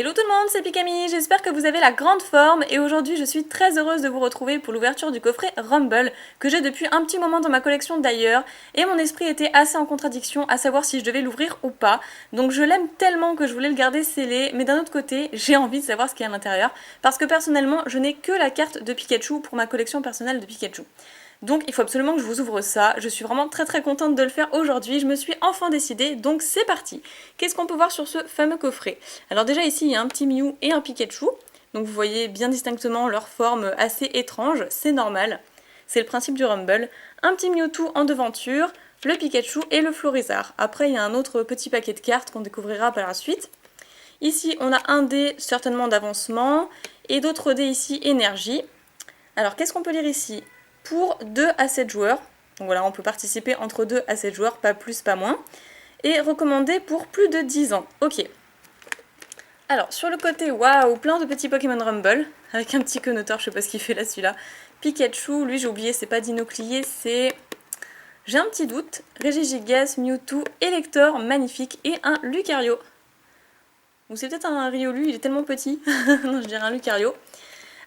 Hello tout le monde, c'est Pikami, j'espère que vous avez la grande forme et aujourd'hui je suis très heureuse de vous retrouver pour l'ouverture du coffret Rumble que j'ai depuis un petit moment dans ma collection d'ailleurs et mon esprit était assez en contradiction à savoir si je devais l'ouvrir ou pas, donc je l'aime tellement que je voulais le garder scellé, mais d'un autre côté j'ai envie de savoir ce qu'il y a à l'intérieur parce que personnellement je n'ai que la carte de Pikachu pour ma collection personnelle de Pikachu. Donc il faut absolument que je vous ouvre ça, je suis vraiment très contente de le faire aujourd'hui, je me suis enfin décidée, donc c'est parti. Qu'est-ce qu'on peut voir sur ce fameux coffret? Alors déjà ici il y a un petit Mew et un Pikachu, donc vous voyez bien distinctement leur forme assez étrange, c'est normal, c'est le principe du Rumble. Un petit Mewtwo en devanture, le Pikachu et le Florizard. Après il y a un autre petit paquet de cartes qu'on découvrira par la suite. Ici on a un dé certainement d'avancement et d'autres dés ici énergie. Alors qu'est-ce qu'on peut lire ici? Pour 2 à 7 joueurs, donc voilà, on peut participer entre 2 à 7 joueurs, pas plus, pas moins, et recommandé pour plus de 10 ans. Ok. Alors, sur le côté, waouh, plein de petits Pokémon Rumble, avec un petit connoteur, je sais pas ce qu'il fait là, celui-là. Pikachu, lui j'ai oublié, c'est pas Dinoclier, c'est... J'ai un petit doute. Regigigas, Mewtwo, Elector, magnifique, et un Lucario. Ou c'est peut-être un Riolu, il est tellement petit. Non, je dirais un Lucario.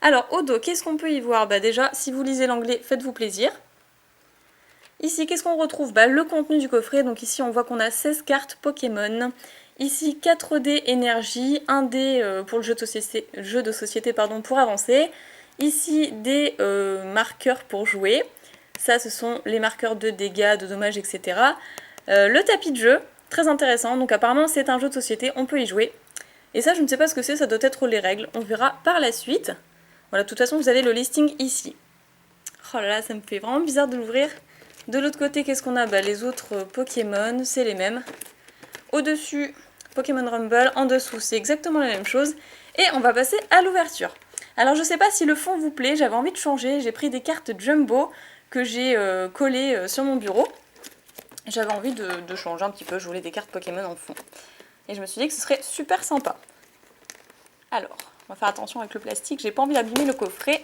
Alors, au dos, qu'est-ce qu'on peut y voir? Bah déjà, si vous lisez l'anglais, faites-vous plaisir. Ici, qu'est-ce qu'on retrouve? Bah, le contenu du coffret. Donc ici, on voit qu'on a 16 cartes Pokémon. Ici, 4 dés énergie, 1 dé pour le jeu de société pour avancer. Ici, des marqueurs pour jouer. Ça, ce sont les marqueurs de dégâts, de dommages, etc. Le tapis de jeu, très intéressant. Donc apparemment, c'est un jeu de société, on peut y jouer. Et ça, je ne sais pas ce que c'est, ça doit être les règles. On verra par la suite. Voilà, de toute façon, vous avez le listing ici. Oh là là, ça me fait vraiment bizarre de l'ouvrir. De l'autre côté, qu'est-ce qu'on a? Bah, les autres Pokémon, c'est les mêmes. Au-dessus, Pokémon Rumble. En dessous, c'est exactement la même chose. Et on va passer à l'ouverture. Alors, je sais pas si le fond vous plaît, j'avais envie de changer. J'ai pris des cartes Jumbo que j'ai collées sur mon bureau. J'avais envie de changer un petit peu, je voulais des cartes Pokémon en fond. Et je me suis dit que ce serait super sympa. Alors... on va faire attention avec le plastique, j'ai pas envie d'abîmer le coffret.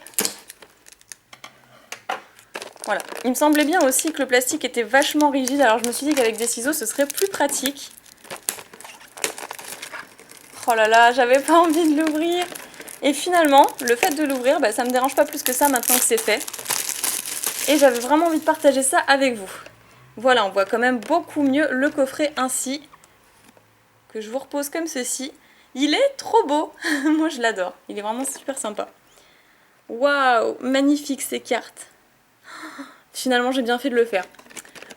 Voilà. Il me semblait bien aussi que le plastique était vachement rigide, alors je me suis dit qu'avec des ciseaux ce serait plus pratique. Oh là là, j'avais pas envie de l'ouvrir. Et finalement, le fait de l'ouvrir, bah, ça me dérange pas plus que ça maintenant que c'est fait. Et j'avais vraiment envie de partager ça avec vous. Voilà, on voit quand même beaucoup mieux le coffret ainsi. Que je vous repose comme ceci. Il est trop beau. Moi je l'adore, il est vraiment super sympa. Waouh, magnifique ces cartes. Finalement j'ai bien fait de le faire.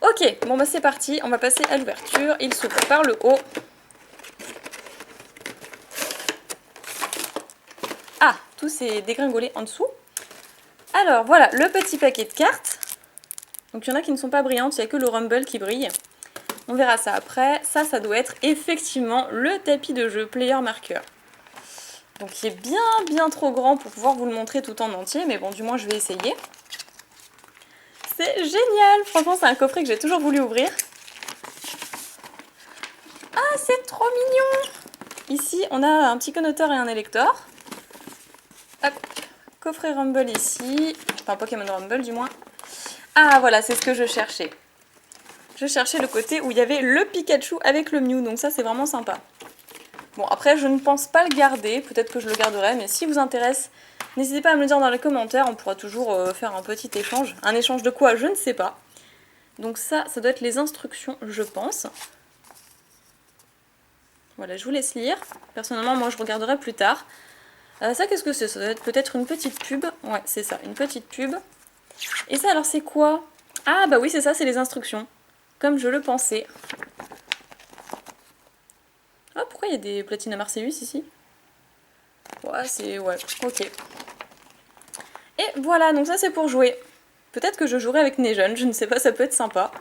Ok, bon bah c'est parti, on va passer à l'ouverture. Il s'ouvre par le haut. Ah, tout s'est dégringolé en dessous. Alors voilà, le petit paquet de cartes. Donc il y en a qui ne sont pas brillantes, il n'y a que le Rumble qui brille. On verra ça après. Ça doit être effectivement le tapis de jeu Player Marker. Donc il est bien trop grand pour pouvoir vous le montrer tout en entier, mais bon, du moins je vais essayer. C'est génial! Franchement, c'est un coffret que j'ai toujours voulu ouvrir. Ah, c'est trop mignon! Ici, on a un petit connoteur et un élector. Hop, coffret Rumble ici. Enfin, Pokémon Rumble du moins. Ah, voilà, c'est ce que je cherchais. Je cherchais le côté où il y avait le Pikachu avec le Mew, donc ça, c'est vraiment sympa. Bon, après, je ne pense pas le garder. Peut-être que je le garderai, mais si vous intéresse, n'hésitez pas à me le dire dans les commentaires. On pourra toujours faire un petit échange. Un échange de quoi? Je ne sais pas. Donc ça doit être les instructions, je pense. Voilà, je vous laisse lire. Personnellement, moi, je regarderai plus tard. Ça, qu'est-ce que c'est? Ça doit être peut-être une petite pub. Ouais, c'est ça, une petite pub. Et ça, alors, c'est quoi? Ah, bah oui, c'est ça, c'est les instructions. Comme je le pensais. Ah, pourquoi il y a des Platina Marseillus ici? Ouais, c'est... ouais, ok. Et voilà, donc ça c'est pour jouer. Peut-être que je jouerai avec Nejon, je ne sais pas, ça peut être sympa.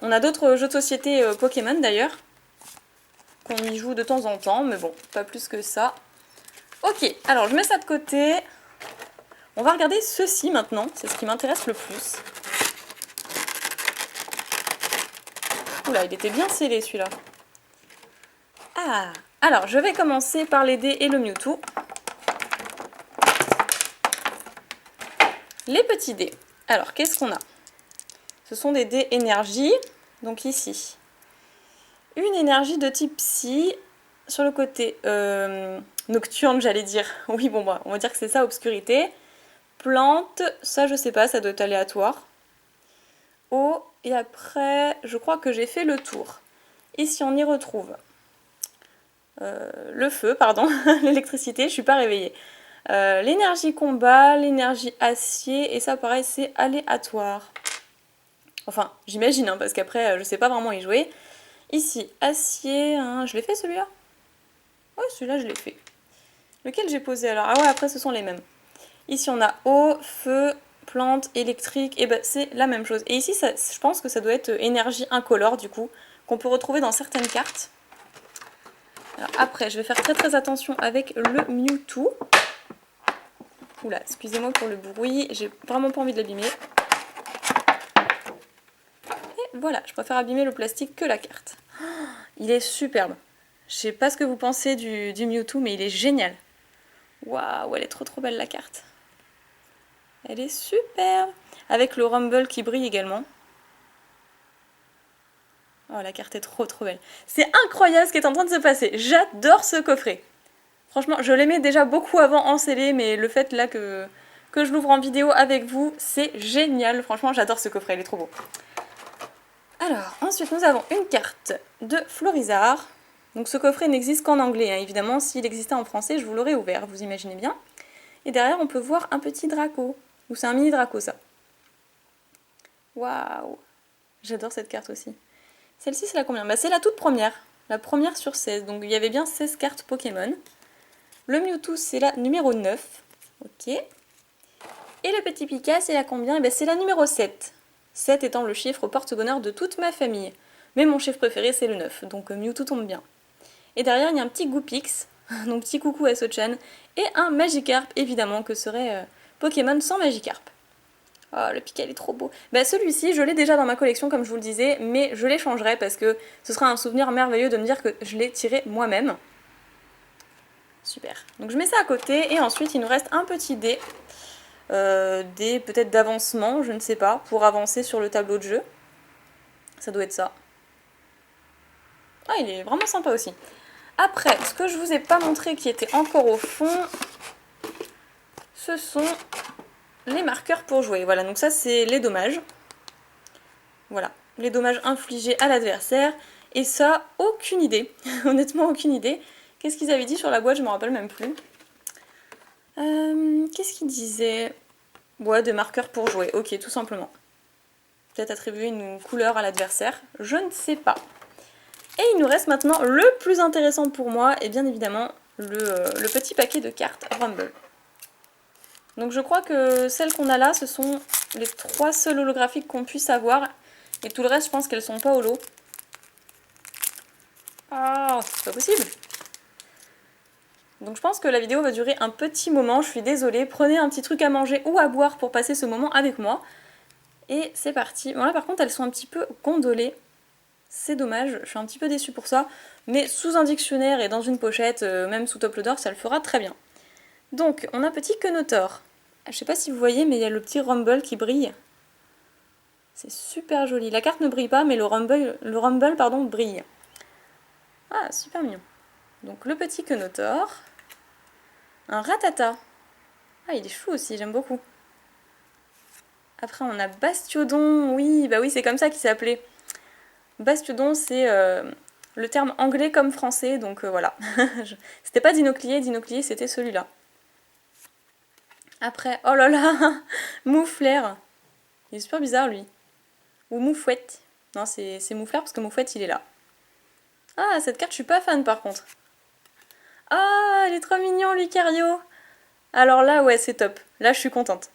On a d'autres jeux de société Pokémon d'ailleurs, qu'on y joue de temps en temps, mais bon, pas plus que ça. Ok, alors je mets ça de côté. On va regarder ceci maintenant, c'est ce qui m'intéresse le plus. Oula, il était bien scellé celui-là. Ah, alors je vais commencer par les dés et le Mewtwo. Les petits dés. Alors, qu'est-ce qu'on a? Ce sont des dés énergie. Donc ici, une énergie de type Psy, sur le côté nocturne, j'allais dire. Oui, bon, bah, on va dire que c'est ça, obscurité. Plante, ça je sais pas, ça doit être aléatoire. Eau, et après, je crois que j'ai fait le tour. Ici, on y retrouve le feu, pardon, l'électricité, je suis pas réveillée. L'énergie combat, l'énergie acier, et ça pareil, c'est aléatoire. Enfin, j'imagine, hein, parce qu'après, je sais pas vraiment y jouer. Ici, acier, hein, je l'ai fait celui-là? Ouais, celui-là, je l'ai fait. Lequel j'ai posé alors? Ah ouais, après, ce sont les mêmes. Ici, on a eau, feu, plante, électrique, et ben c'est la même chose. Et ici, ça, je pense que ça doit être énergie incolore, du coup, qu'on peut retrouver dans certaines cartes. Alors après, je vais faire très très attention avec le Mewtwo. Oula, excusez-moi pour le bruit, j'ai vraiment pas envie de l'abîmer. Et voilà, je préfère abîmer le plastique que la carte. Oh, il est superbe. Je sais pas ce que vous pensez du Mewtwo, mais il est génial. Waouh, elle est trop trop belle la carte. Elle est superbe. Avec le Rumble qui brille également. Oh, la carte est trop trop belle. C'est incroyable ce qui est en train de se passer. J'adore ce coffret. Franchement, je l'aimais déjà beaucoup avant en scellé, mais le fait là que je l'ouvre en vidéo avec vous, c'est génial. Franchement, j'adore ce coffret, il est trop beau. Alors, ensuite, nous avons une carte de Florizard. Donc ce coffret n'existe qu'en anglais, hein. Évidemment, s'il existait en français, je vous l'aurais ouvert, vous imaginez bien. Et derrière, on peut voir un petit Draco. Ou c'est un mini Draco, ça. Waouh! J'adore cette carte aussi. Celle-ci, c'est la combien? Bah, c'est la toute première. La première sur 16. Donc il y avait bien 16 cartes Pokémon. Le Mewtwo, c'est la numéro 9. Ok. Et le petit Pika, c'est la combien? Et ben, c'est la numéro 7. 7 étant le chiffre porte-bonheur de toute ma famille. Mais mon chiffre préféré, c'est le 9. Donc Mewtwo tombe bien. Et derrière, il y a un petit Goopix. Donc petit coucou à Sochan. Et un Magikarp, évidemment, que serait Pokémon sans Magikarp. Oh, le Pika, il est trop beau. Bah, celui-ci, je l'ai déjà dans ma collection, comme je vous le disais, mais je l'échangerai parce que ce sera un souvenir merveilleux de me dire que je l'ai tiré moi-même. Super. Donc je mets ça à côté, et ensuite, il nous reste un petit dé. Dé peut-être d'avancement, je ne sais pas, pour avancer sur le tableau de jeu. Ça doit être ça. Ah, il est vraiment sympa aussi. Après, ce que je vous ai pas montré qui était encore au fond, ce sont les marqueurs pour jouer. Voilà, donc ça c'est les dommages. Voilà, les dommages infligés à l'adversaire. Et ça, aucune idée. Honnêtement, aucune idée. Qu'est-ce qu'ils avaient dit sur la boîte? Je me rappelle même plus. Qu'est-ce qu'ils disaient? Ouais, des marqueurs pour jouer. Ok, tout simplement. Peut-être attribuer une couleur à l'adversaire. Je ne sais pas. Et il nous reste maintenant le plus intéressant pour moi, et bien évidemment le petit paquet de cartes Rumble. Donc je crois que celles qu'on a là, ce sont les 3 seules holographiques qu'on puisse avoir. Et tout le reste, je pense qu'elles sont pas holo. Ah, c'est pas possible. Donc je pense que la vidéo va durer un petit moment, je suis désolée. Prenez un petit truc à manger ou à boire pour passer ce moment avec moi. Et c'est parti. Bon là par contre, elles sont un petit peu gondolées. C'est dommage, je suis un petit peu déçue pour ça. Mais sous un dictionnaire et dans une pochette, même sous top loader, ça le fera très bien. Donc, on a petit Kenotor. Je sais pas si vous voyez, mais il y a le petit Rumble qui brille. C'est super joli. La carte ne brille pas, mais le Rumble pardon, brille. Ah, super mignon. Donc le petit Kenotor. Un Rattata. Ah, il est chou aussi, j'aime beaucoup. Après, on a Bastiodon. Oui, bah oui, c'est comme ça qu'il s'appelait. Bastiodon, c'est le terme anglais comme français, donc voilà. C'était pas Dinoclier, Dinoclier c'était celui-là. Après, oh là là, Mouflair. Il est super bizarre lui. Ou Moufouette. Non, c'est Mouflair parce que Moufouette il est là. Ah, cette carte je suis pas fan par contre. Ah, il est trop mignon Lucario. Alors là, ouais, c'est top. Là, je suis contente.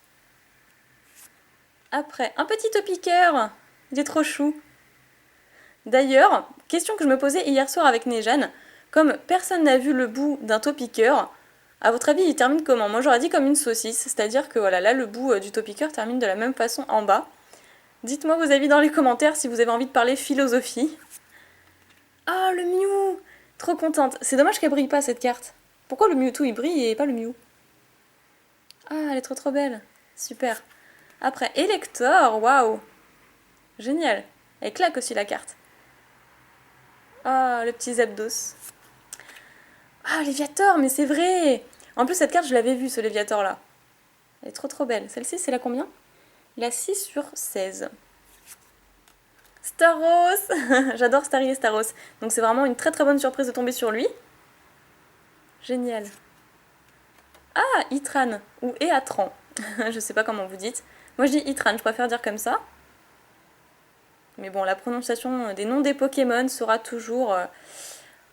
Après, un petit Topiqueur. Il est trop chou. D'ailleurs, question que je me posais hier soir avec Nejane, comme personne n'a vu le bout d'un Topiqueur, à votre avis, il termine comment? Moi, j'aurais dit comme une saucisse, c'est-à-dire que voilà, là, le bout du Topiqueur termine de la même façon en bas. Dites-moi vos avis dans les commentaires si vous avez envie de parler philosophie. Ah, le Mew! Trop contente. C'est dommage qu'elle brille pas, cette carte. Pourquoi le Mewtwo, il brille et pas le Mew? Ah, elle est trop trop belle. Super. Après, Elector, waouh! Génial. Elle claque aussi la carte. Ah, le petit Zapdos. Ah, Léviator, mais c'est vrai! En plus, cette carte, je l'avais vue, ce Léviator là. Elle est trop belle. Celle-ci, c'est la combien? La 6 sur 16. Staros. J'adore Starry et Staros. Donc c'est vraiment une très bonne surprise de tomber sur lui. Génial. Ah, Itran. Ou Eatran. Je sais pas comment vous dites. Moi je dis Itran, je préfère dire comme ça. Mais bon, la prononciation des noms des Pokémon sera toujours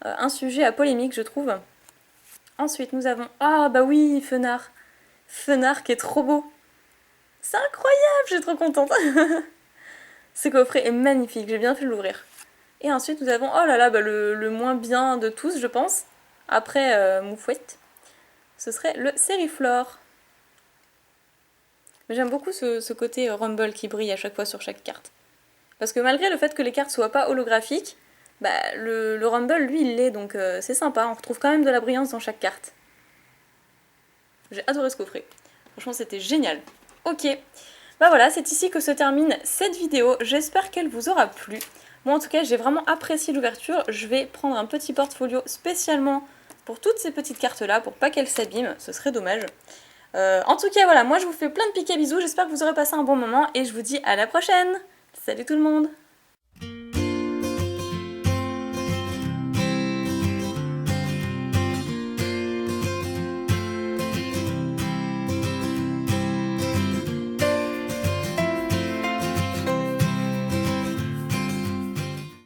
un sujet à polémique, je trouve. Ensuite, nous avons... Ah, bah oui, Fenard. Fenard qui est trop beau. C'est incroyable, je suis trop contente. Ce coffret est magnifique, j'ai bien fait de l'ouvrir. Et ensuite, nous avons, oh là là, bah le moins bien de tous, je pense. Après Moufouette. Ce serait le Sériflore. Mais j'aime beaucoup ce côté Rumble qui brille à chaque fois sur chaque carte. Parce que malgré le fait que les cartes soient pas holographiques, bah le Rumble, lui, il l'est, donc c'est sympa. On retrouve quand même de la brillance dans chaque carte. J'ai adoré ce coffret. Franchement, c'était génial. Ok, bah voilà, c'est ici que se termine cette vidéo. J'espère qu'elle vous aura plu. Moi, en tout cas, j'ai vraiment apprécié l'ouverture. Je vais prendre un petit portfolio spécialement pour toutes ces petites cartes-là, pour pas qu'elles s'abîment. Ce serait dommage. En tout cas, voilà, moi, je vous fais plein de piquets bisous. J'espère que vous aurez passé un bon moment et je vous dis à la prochaine. Salut tout le monde!